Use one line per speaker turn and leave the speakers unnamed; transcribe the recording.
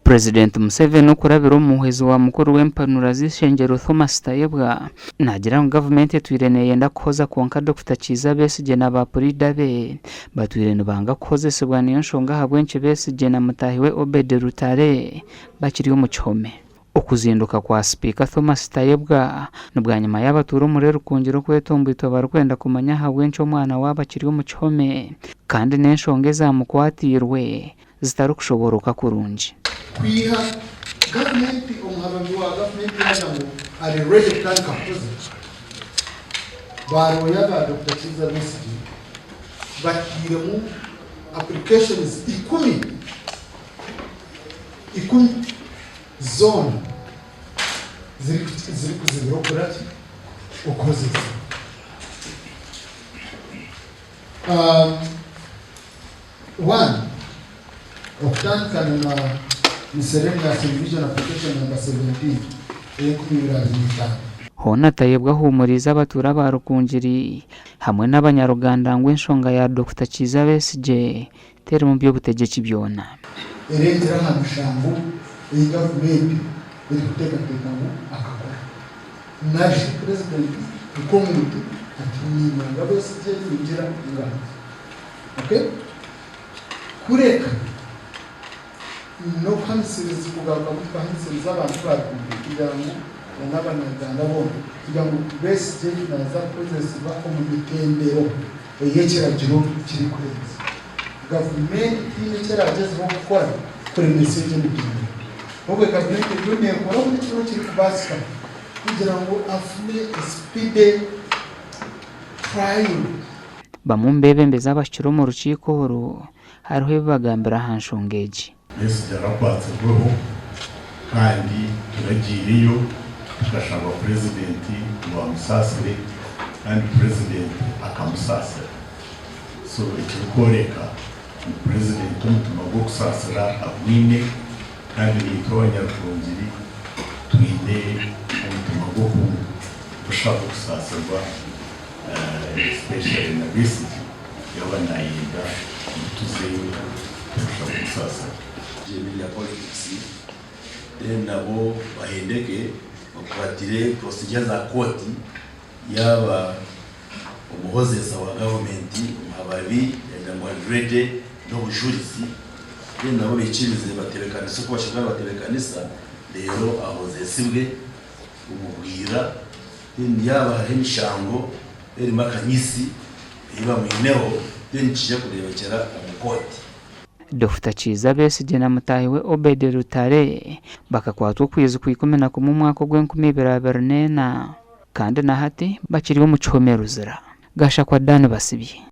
President Museveni ukurabira umuhezi wa mukuru w'empanura z'ishengero Thomas Tayebwa nagira ngo government yatwirene yenda koza konka Dr. Kiza Besigye n'abapolida be batwirene banga kozesebwa niyo nshonga habwenche Besigye na mutahiwe Obed Rutare bakiriyo mu cyome. Ukuzinduka kwa Speaker Thomas Tayebwa nubwa nyuma y'abaturu muri rukungiro kwetombuito barkwenda kumanya habwenche umwana wabakiriyo mu cyome kandi n'enshonge zamukwatirwe zitarukushoboroka kurunji.
Kwiha government umuhabanyi wa government y'abantu ari ready plan kapoze baro yaba Dr. Kiza Besigye bakiremu applications ikumi zone ziri kuzibirokrati ukoze one okutandikana na Miscellaneous Television Application number 17 ekubirazinita
Hona Tayebwa humuriza abatura ba Rukungiri hamwe n'abanyaruganda ngo enshonga ya Dr. Kiza Besigye tere mu byo butegeki byona
erengera hamushambu government iri gutekateka ngo akakora naje president ukomite ati nyina Besigye yinjira ingana okay kureka no kansirizi kugaruka mu kansirizi abantu bakumva kugira ngo n'abanyarwanda bombi kugira ngo Besigye naza process ba mu bitendero yekiragiro kiri kurenza government y'ikirageze mu gukora kuri message n'ibintu ubwo government y'union ko no kiri kubasika kugira ngo afune speed trial
bamumbebe mbeza bashiro mu rukiko hariho bagambira hanshongeji
Besigye arakwatseho kandi turagiyeyo tugashaka president wa musasire kandi president akamusasira so ikikoreka president umutuma go kusasira abwine kandi yitwanya Rukungiri twinde umutuma go gushaka kusasirwa especially na Besigye yabanayinda tuzeyo tushaka kusasira
ya politics nabo bahendeke bakwatire procedure za koti yaba umuhozesa wa government umuhababi ya Madrid no bujurizi nabo bikirize batebekanisa ko bashaka batebekanisa rero ahozesibwe umubwira yaba hemishango eri makanyisi iba mwineho dencije kurebekera umukoti.
Dr. Kiza Besigye na mutahiwe Obed Rutare bakakwatwa kwezi kwikomena ku mwaka gw'2024 kandi na hati bakiriwe mu cyome ruzira gasha kwa Dan Basibye.